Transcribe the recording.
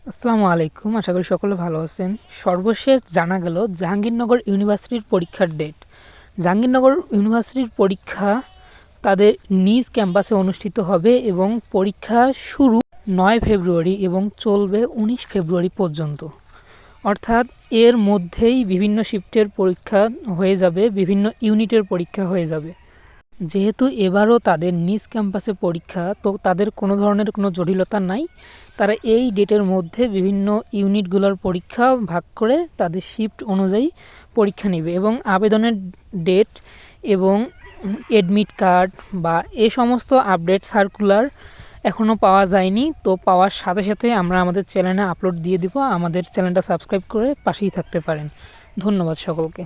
আসসালামু আলাইকুম, আশা করি সকলে ভালো আছেন। সর্বশেষ জানা গেল জাহাঙ্গীরনগর ইউনিভার্সিটির পরীক্ষার ডেট। জাহাঙ্গীরনগর ইউনিভার্সিটির পরীক্ষা তাদের নিজ ক্যাম্পাসে অনুষ্ঠিত হবে এবং পরীক্ষা শুরু 9 ফেব্রুয়ারি এবং চলবে 19 ফেব্রুয়ারি পর্যন্ত। অর্থাৎ এর মধ্যেই বিভিন্ন শিফটের পরীক্ষা হয়ে যাবে, বিভিন্ন ইউনিটের পরীক্ষা হয়ে যাবে। যেহেতু এবারও তাদের নিজ ক্যাম্পাসে পরীক্ষা, তো তাদের কোনো ধরনের কোনো জটিলতা নাই। তারা এই ডেটের মধ্যে বিভিন্ন ইউনিটগুলোর পরীক্ষা ভাগ করে তাদের শিফট অনুযায়ী পরীক্ষা নেবে এবং আবেদনের ডেট এবং অ্যাডমিট কার্ড বা এ সমস্ত আপডেট সার্কুলার এখনও পাওয়া যায়নি। তো পাওয়ার সাথে সাথে আমরা আমাদের চ্যানেলে আপলোড দিয়ে দিব। আমাদের চ্যানেলটা সাবস্ক্রাইব করে পাশেই থাকতে পারেন। ধন্যবাদ সকলকে।